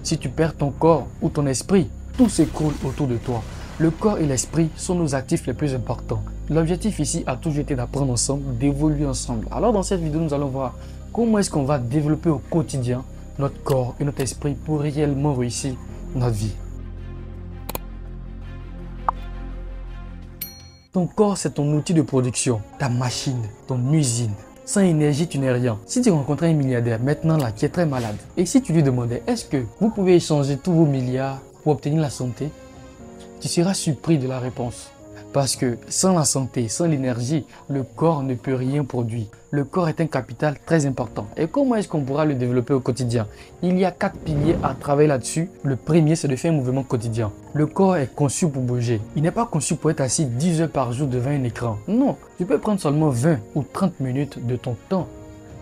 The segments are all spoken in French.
Si tu perds ton corps ou ton esprit, tout s'écroule autour de toi. Le corps et l'esprit sont nos actifs les plus importants. L'objectif ici a toujours été d'apprendre ensemble, d'évoluer ensemble. Alors dans cette vidéo, nous allons voir comment est-ce qu'on va développer au quotidien notre corps et notre esprit pour réellement réussir notre vie. Ton corps, c'est ton outil de production, ta machine, ton usine. Sans énergie, tu n'es rien. Si tu rencontrais un milliardaire maintenant là qui est très malade, et si tu lui demandais est-ce que vous pouvez échanger tous vos milliards pour obtenir la santé, tu seras surpris de la réponse. Parce que sans la santé, sans l'énergie, le corps ne peut rien produire. Le corps est un capital très important. Et comment est-ce qu'on pourra le développer au quotidien? Il y a 4 piliers à travailler là-dessus. Le premier, c'est de faire un mouvement quotidien. Le corps est conçu pour bouger. Il n'est pas conçu pour être assis 10 heures par jour devant un écran. Non, tu peux prendre seulement 20 ou 30 minutes de ton temps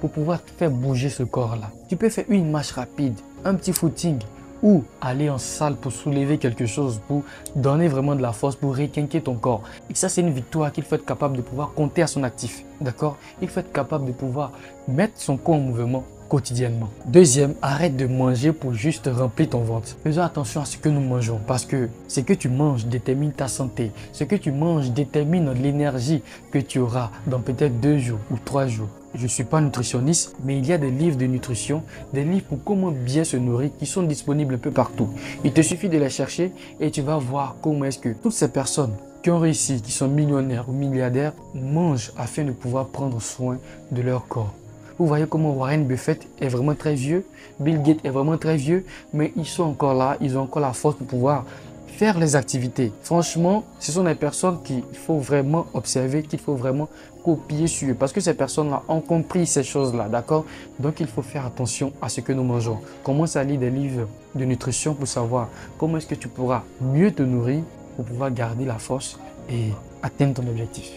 pour pouvoir faire bouger ce corps-là. Tu peux faire une marche rapide, un petit footing, ou aller en salle pour soulever quelque chose, pour donner vraiment de la force, pour requinquer ton corps. Et ça, c'est une victoire qu'il faut être capable de pouvoir compter à son actif. D'accord? Il faut être capable de pouvoir mettre son corps en mouvement quotidiennement. Deuxième, arrête de manger pour juste remplir ton ventre. Faisons attention à ce que nous mangeons parce que ce que tu manges détermine ta santé. Ce que tu manges détermine l'énergie que tu auras dans peut-être 2 jours ou 3 jours. Je ne suis pas nutritionniste, mais il y a des livres de nutrition, des livres pour comment bien se nourrir qui sont disponibles un peu partout. Il te suffit de les chercher et tu vas voir comment est-ce que toutes ces personnes qui ont réussi, qui sont millionnaires ou milliardaires, mangent afin de pouvoir prendre soin de leur corps. Vous voyez comment Warren Buffett est vraiment très vieux, Bill Gates est vraiment très vieux, mais ils sont encore là, ils ont encore la force pour pouvoir faire les activités. Franchement, ce sont des personnes qu'il faut vraiment observer, qu'il faut vraiment copier sur eux. Parce que ces personnes-là ont compris ces choses-là, d'accord? Donc, il faut faire attention à ce que nous mangeons. Commence à lire des livres de nutrition pour savoir comment est-ce que tu pourras mieux te nourrir pour pouvoir garder la force et atteindre ton objectif.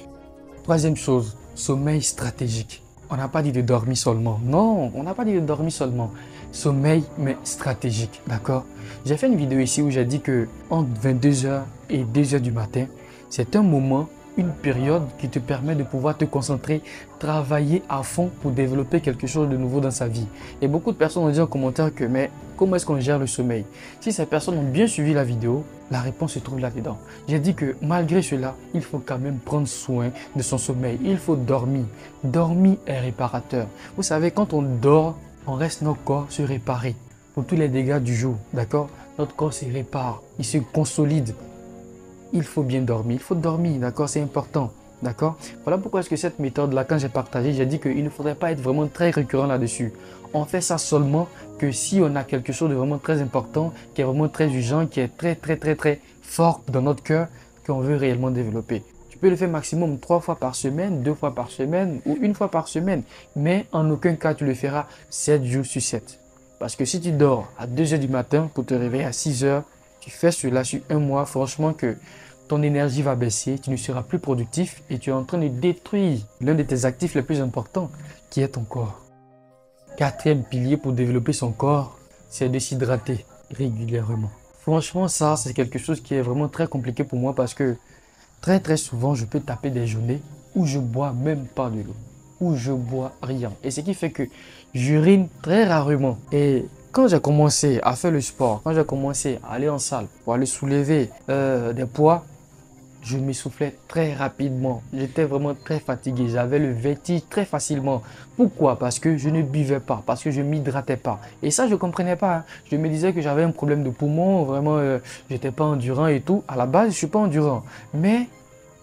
Troisième chose, sommeil stratégique. On n'a pas dit de dormir seulement. Non, on n'a pas dit de dormir seulement. Sommeil, mais stratégique, d'accord? J'ai fait une vidéo ici où j'ai dit que entre 22h et 2h du matin, c'est un moment, une période qui te permet de pouvoir te concentrer, travailler à fond pour développer quelque chose de nouveau dans sa vie. Et beaucoup de personnes ont dit en commentaire que, mais comment est-ce qu'on gère le sommeil? Si ces personnes ont bien suivi la vidéo, la réponse se trouve là-dedans. J'ai dit que malgré cela, il faut quand même prendre soin de son sommeil. Il faut dormir. Dormir est réparateur. Vous savez, quand on dort, on reste notre corps se réparer pour tous les dégâts du jour, d'accord? Notre corps se répare, il se consolide. Il faut bien dormir, il faut dormir, d'accord? C'est important, d'accord? Voilà pourquoi est-ce que cette méthode-là, quand j'ai partagé, j'ai dit qu'il ne faudrait pas être vraiment très récurrent là-dessus. On fait ça seulement que si on a quelque chose de vraiment très important, qui est vraiment très urgent, qui est très fort dans notre cœur, qu'on veut réellement développer. Tu peux le faire maximum 3 fois par semaine, 2 fois par semaine ou 1 fois par semaine. Mais en aucun cas, tu le feras 7 jours sur 7. Parce que si tu dors à 2h du matin pour te réveiller à 6h, tu fais cela sur un mois, franchement que ton énergie va baisser, tu ne seras plus productif et tu es en train de détruire l'un de tes actifs les plus importants qui est ton corps. Quatrième pilier pour développer son corps, c'est de s'hydrater régulièrement. Franchement, ça, c'est quelque chose qui est vraiment très compliqué pour moi parce que très souvent, je peux taper des journées où je bois même pas de l'eau, où je bois rien. Et ce qui fait que j'urine très rarement. Et quand j'ai commencé à faire le sport, quand j'ai commencé à aller en salle pour aller soulever des poids, je m'essoufflais très rapidement. J'étais vraiment très fatigué. J'avais le vertige très facilement. Pourquoi? Parce que je ne buvais pas, parce que je ne m'hydratais pas. Et ça, je ne comprenais pas. Hein. Je me disais que j'avais un problème de poumon, vraiment, je n'étais pas endurant et tout. À la base, je ne suis pas endurant. Mais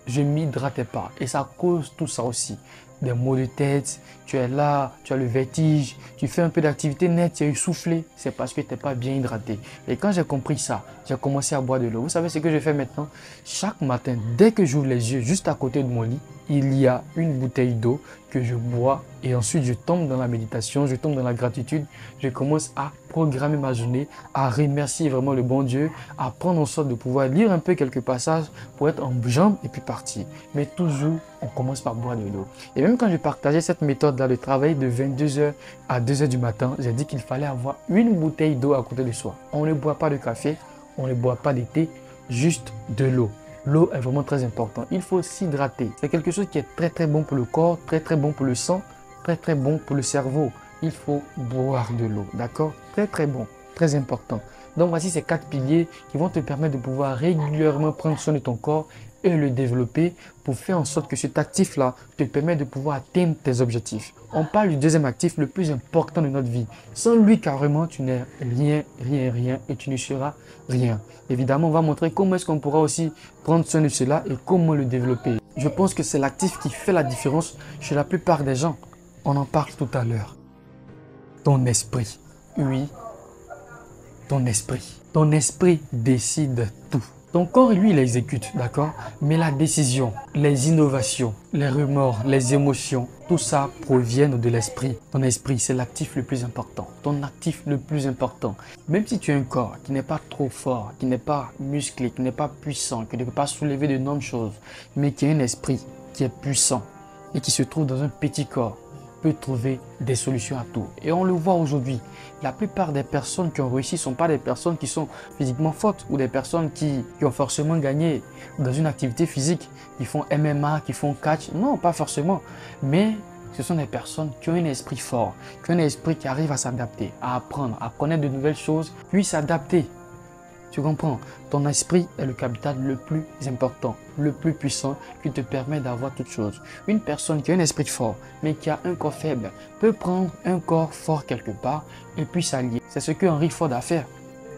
je ne m'hydratais pas. Et ça cause tout ça aussi. Des maux de tête, tu es là, tu as le vertige, tu fais un peu d'activité nette, tu es essoufflé, c'est parce que tu n'es pas bien hydraté. Et quand j'ai compris ça, j'ai commencé à boire de l'eau. Vous savez ce que je fais maintenant? Chaque matin, dès que j'ouvre les yeux, juste à côté de mon lit, il y a une bouteille d'eau que je bois et ensuite je tombe dans la méditation, je tombe dans la gratitude, je commence à programmer ma journée, à remercier vraiment le bon Dieu, à prendre en sorte de pouvoir lire un peu quelques passages pour être en jambes et puis partir. Mais toujours, on commence par boire de l'eau. Et même quand je partageais cette méthode-là de travailler de 22h à 2h du matin, j'ai dit qu'il fallait avoir une bouteille d'eau à côté de soi. On ne boit pas de café, on ne boit pas de thé, juste de l'eau. L'eau est vraiment très importante. Il faut s'hydrater. C'est quelque chose qui est très bon pour le corps, très bon pour le sang, très bon pour le cerveau. Il faut boire de l'eau, d'accord? Très bon. très important. Donc voici ces 4 piliers qui vont te permettre de pouvoir régulièrement prendre soin de ton corps et le développer pour faire en sorte que cet actif-là te permet de pouvoir atteindre tes objectifs. On parle du deuxième actif le plus important de notre vie. Sans lui, carrément, tu n'es rien et tu ne seras rien. Évidemment, on va montrer comment est-ce qu'on pourra aussi prendre soin de cela et comment le développer. Je pense que c'est l'actif qui fait la différence chez la plupart des gens. On en parle tout à l'heure. Ton esprit. Oui, ton esprit. Ton esprit décide tout. Ton corps, lui, il exécute, d'accord? Mais la décision, les innovations, les remords, les émotions, tout ça provient de l'esprit. Ton esprit, c'est l'actif le plus important. Ton actif le plus important. Même si tu as un corps qui n'est pas trop fort, qui n'est pas musclé, qui n'est pas puissant, qui ne peut pas soulever d'énormes choses, mais qui a un esprit qui est puissant et qui se trouve dans un petit corps, peut trouver des solutions à tout. Et on le voit aujourd'hui. La plupart des personnes qui ont réussi ne sont pas des personnes qui sont physiquement fortes ou des personnes qui ont forcément gagné dans une activité physique, qui font MMA, qui font catch. Non, pas forcément. Mais ce sont des personnes qui ont un esprit fort, qui ont un esprit qui arrive à s'adapter, à apprendre, à connaître de nouvelles choses, puis s'adapter. Tu comprends? Ton esprit est le capital le plus important, le plus puissant qui te permet d'avoir toutes choses. Une personne qui a un esprit fort, mais qui a un corps faible, peut prendre un corps fort quelque part et puis s'allier. C'est ce que Henry Ford a fait.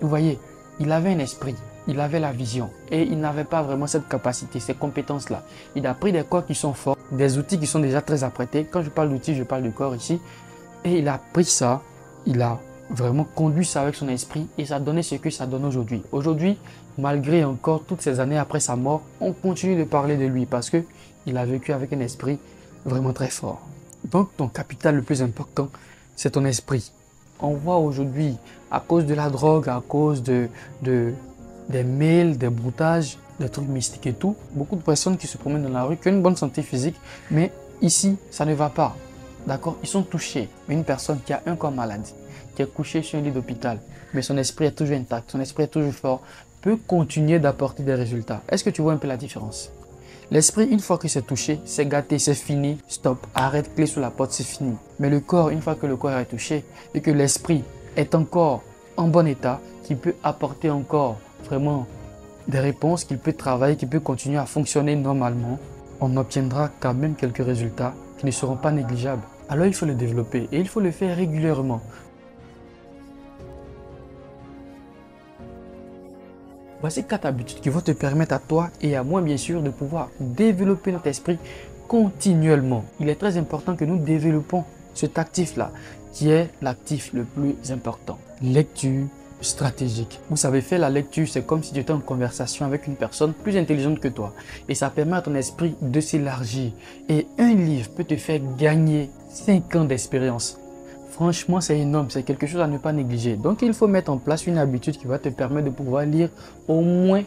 Vous voyez, il avait un esprit, il avait la vision et il n'avait pas vraiment cette capacité, ces compétences-là. Il a pris des corps qui sont forts, des outils qui sont déjà très apprêtés. Quand je parle d'outils, je parle de corps ici. Et il a pris ça, il a vraiment conduit ça avec son esprit et ça a donné ce que ça donne aujourd'hui. Aujourd'hui, malgré encore toutes ces années après sa mort, on continue de parler de lui parce qu'il a vécu avec un esprit vraiment très fort. Donc ton capital le plus important, c'est ton esprit. On voit aujourd'hui, à cause de la drogue, à cause des mails, des broutages, des trucs mystiques et tout, beaucoup de personnes qui se promènent dans la rue, qui ont une bonne santé physique, mais ici, ça ne va pas. D'accord? Ils sont touchés. Une personne qui a un corps malade, qui est couché sur un lit d'hôpital, mais son esprit est toujours intact, son esprit est toujours fort, peut continuer d'apporter des résultats. Est-ce que tu vois un peu la différence? L'esprit, une fois que c'est touché, c'est gâté, c'est fini, stop, arrête, clé sous la porte, c'est fini. Mais le corps, une fois que le corps est touché et que l'esprit est encore en bon état, qui peut apporter encore vraiment des réponses, qu'il peut travailler, qu'il peut continuer à fonctionner normalement, on obtiendra quand même quelques résultats qui ne seront pas négligeables. Alors il faut le développer et il faut le faire régulièrement. Voici 4 habitudes qui vont te permettre à toi et à moi bien sûr de pouvoir développer notre esprit continuellement. Il est très important que nous développons cet actif-là qui est l'actif le plus important. Lecture stratégique. Vous savez, faire la lecture, c'est comme si tu étais en conversation avec une personne plus intelligente que toi. Et ça permet à ton esprit de s'élargir. Et un livre peut te faire gagner 5 ans d'expérience. Franchement, c'est énorme, c'est quelque chose à ne pas négliger. Donc, il faut mettre en place une habitude qui va te permettre de pouvoir lire au moins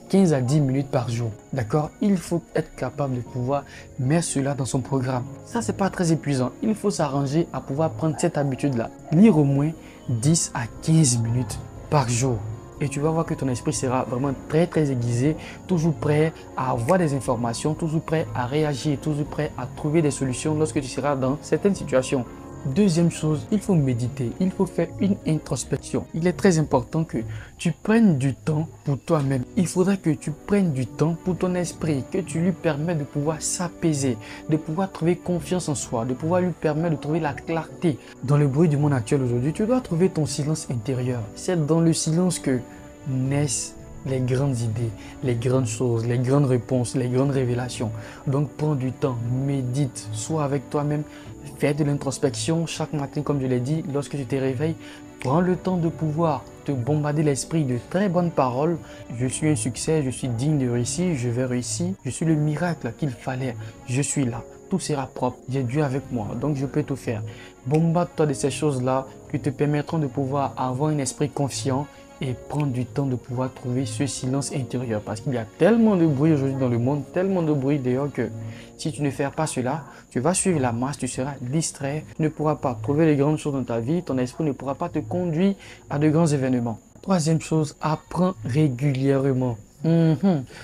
15 à 10 minutes par jour. D'accord? Il faut être capable de pouvoir mettre cela dans son programme. Ça, c'est pas très épuisant. Il faut s'arranger à pouvoir prendre cette habitude-là. Lire au moins 10 à 15 minutes par jour. Et tu vas voir que ton esprit sera vraiment très aiguisé, toujours prêt à avoir des informations, toujours prêt à réagir, toujours prêt à trouver des solutions lorsque tu seras dans certaines situations. Deuxième chose, il faut méditer, il faut faire une introspection. Il est très important que tu prennes du temps pour toi-même. Il faudra que tu prennes du temps pour ton esprit, que tu lui permettes de pouvoir s'apaiser, de pouvoir trouver confiance en soi, de pouvoir lui permettre de trouver la clarté. Dans le bruit du monde actuel aujourd'hui, tu dois trouver ton silence intérieur. C'est dans le silence que naissent les grandes idées, les grandes choses, les grandes réponses, les grandes révélations. Donc prends du temps, médite, sois avec toi-même. Fais de l'introspection chaque matin, comme je l'ai dit, lorsque tu te réveilles. Prends le temps de pouvoir te bombarder l'esprit de très bonnes paroles. Je suis un succès, je suis digne de réussir, je vais réussir. Je suis le miracle qu'il fallait, je suis là. Tout sera propre, j'ai Dieu avec moi, donc je peux tout faire. Bombarde-toi de ces choses-là qui te permettront de pouvoir avoir un esprit confiant et prendre du temps de pouvoir trouver ce silence intérieur. Parce qu'il y a tellement de bruit aujourd'hui dans le monde, tellement de bruit d'ailleurs que si tu ne fais pas cela, tu vas suivre la masse, tu seras distrait, tu ne pourras pas trouver les grandes choses dans ta vie, ton esprit ne pourra pas te conduire à de grands événements. Troisième chose, apprends régulièrement.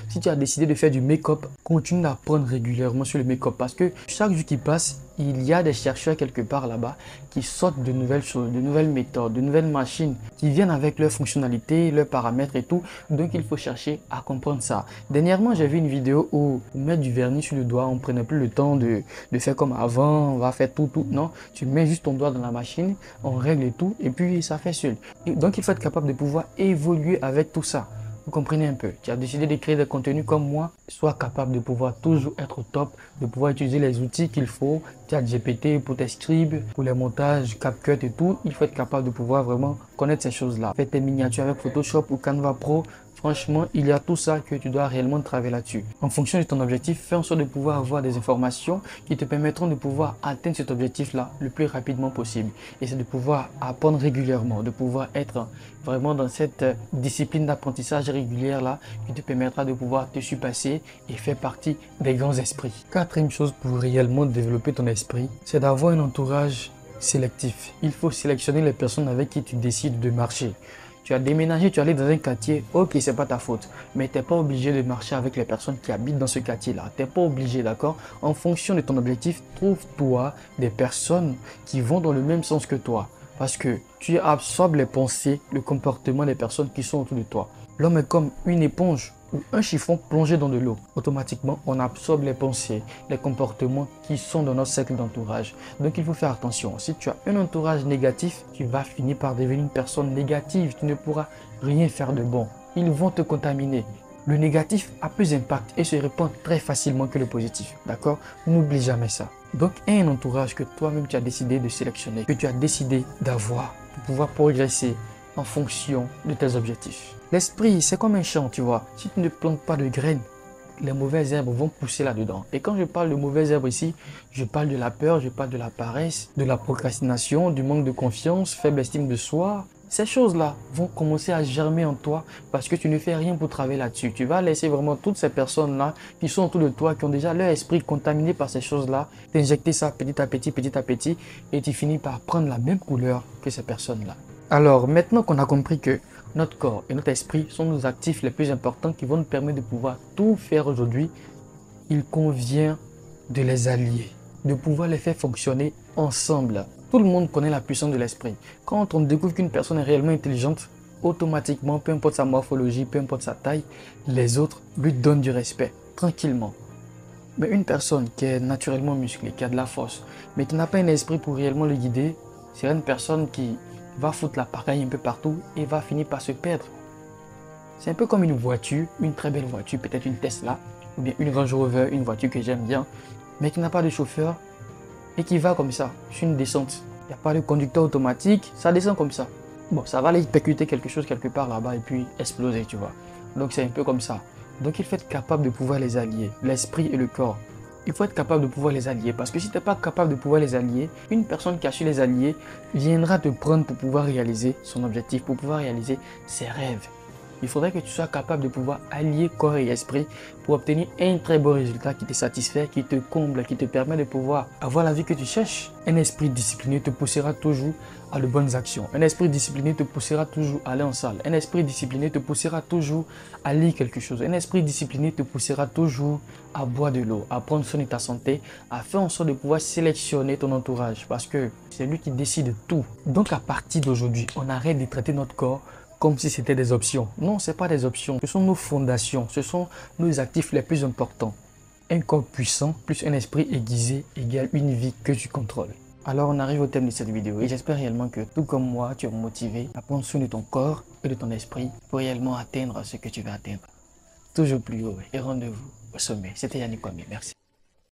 Si tu as décidé de faire du make-up, continue d'apprendre régulièrement sur le make-up parce que chaque jour qui passe, il y a des chercheurs quelque part là-bas qui sortent de nouvelles choses, de nouvelles méthodes, de nouvelles machines qui viennent avec leurs fonctionnalités, leurs paramètres et tout. Donc, il faut chercher à comprendre ça. Dernièrement, j'ai vu une vidéo où pour mettre du vernis sur le doigt, on ne prenait plus le temps de faire comme avant, on va faire tout. Non, tu mets juste ton doigt dans la machine, on règle tout et puis ça fait seul. Et donc, il faut être capable de pouvoir évoluer avec tout ça. Vous comprenez un peu, tu as décidé de créer des contenus comme moi, sois capable de pouvoir toujours être au top, de pouvoir utiliser les outils qu'il faut, ChatGPT pour tes scripts, pour les montages, CapCut et tout. Il faut être capable de pouvoir vraiment connaître ces choses-là. Fais tes miniatures avec Photoshop ou Canva Pro. Franchement, il y a tout ça que tu dois réellement travailler là-dessus. En fonction de ton objectif, fais en sorte de pouvoir avoir des informations qui te permettront de pouvoir atteindre cet objectif-là le plus rapidement possible. Et c'est de pouvoir apprendre régulièrement, de pouvoir être vraiment dans cette discipline d'apprentissage régulière-là qui te permettra de pouvoir te surpasser et faire partie des grands esprits. Quatrième chose pour réellement développer ton esprit, c'est d'avoir un entourage sélectif. Il faut sélectionner les personnes avec qui tu décides de marcher. Tu as déménagé, tu es allé dans un quartier, ok, c'est pas ta faute. Mais tu n'es pas obligé de marcher avec les personnes qui habitent dans ce quartier-là. Tu n'es pas obligé, d'accord? En fonction de ton objectif, trouve-toi des personnes qui vont dans le même sens que toi. Parce que tu absorbes les pensées, le comportement des personnes qui sont autour de toi. L'homme est comme une éponge ou un chiffon plongé dans de l'eau. Automatiquement, on absorbe les pensées, les comportements qui sont dans notre cercle d'entourage. Donc, il faut faire attention. Si tu as un entourage négatif, tu vas finir par devenir une personne négative. Tu ne pourras rien faire de bon. Ils vont te contaminer. Le négatif a plus d'impact et se répand très facilement que le positif. D'accord? N'oublie jamais ça. Donc, un entourage que toi-même tu as décidé de sélectionner, que tu as décidé d'avoir pour pouvoir progresser en fonction de tes objectifs. L'esprit, c'est comme un champ, tu vois. Si tu ne plantes pas de graines, les mauvaises herbes vont pousser là-dedans. Et quand je parle de mauvaises herbes ici, je parle de la peur, je parle de la paresse, de la procrastination, du manque de confiance, faible estime de soi. Ces choses-là vont commencer à germer en toi parce que tu ne fais rien pour travailler là-dessus. Tu vas laisser vraiment toutes ces personnes-là qui sont autour de toi, qui ont déjà leur esprit contaminé par ces choses-là, t'injecter ça petit à petit, et tu finis par prendre la même couleur que ces personnes-là. Alors, maintenant qu'on a compris que notre corps et notre esprit sont nos actifs les plus importants qui vont nous permettre de pouvoir tout faire aujourd'hui, il convient de les allier, de pouvoir les faire fonctionner ensemble. Tout le monde connaît la puissance de l'esprit. Quand on découvre qu'une personne est réellement intelligente, automatiquement, peu importe sa morphologie, peu importe sa taille, les autres lui donnent du respect, tranquillement. Mais une personne qui est naturellement musclée, qui a de la force, mais qui n'a pas un esprit pour réellement le guider, c'est une personne qui va foutre la pagaille un peu partout et va finir par se perdre. C'est un peu comme une voiture, une très belle voiture, peut-être une Tesla, ou bien une Range Rover, une voiture que j'aime bien, mais qui n'a pas de chauffeur et qui va comme ça, sur une descente. Il n'y a pas de conducteur automatique, ça descend comme ça. Bon, ça va aller percuter quelque chose quelque part là-bas et puis exploser, tu vois. Donc c'est un peu comme ça. Donc il faut être capable de pouvoir les allier, l'esprit et le corps. Il faut être capable de pouvoir les allier parce que si tu n'es pas capable de pouvoir les allier, une personne qui a su les allier viendra te prendre pour pouvoir réaliser son objectif, pour pouvoir réaliser ses rêves. Il faudrait que tu sois capable de pouvoir allier corps et esprit pour obtenir un très beau résultat qui te satisfait, qui te comble, qui te permet de pouvoir avoir la vie que tu cherches. Un esprit discipliné te poussera toujours à de bonnes actions. Un esprit discipliné te poussera toujours à aller en salle. Un esprit discipliné te poussera toujours à lire quelque chose. Un esprit discipliné te poussera toujours à boire de l'eau, à prendre soin de ta santé, à faire en sorte de pouvoir sélectionner ton entourage parce que c'est lui qui décide de tout. Donc à partir d'aujourd'hui, on arrête de traiter notre corps comme si c'était des options. Non, ce n'est pas des options. Ce sont nos fondations. Ce sont nos actifs les plus importants. Un corps puissant plus un esprit aiguisé égale une vie que tu contrôles. Alors, on arrive au thème de cette vidéo et j'espère réellement que, tout comme moi, tu es motivé à prendre soin de ton corps et de ton esprit pour réellement atteindre ce que tu veux atteindre. Toujours plus haut et rendez-vous au sommet. C'était Yannick Kwame. Merci.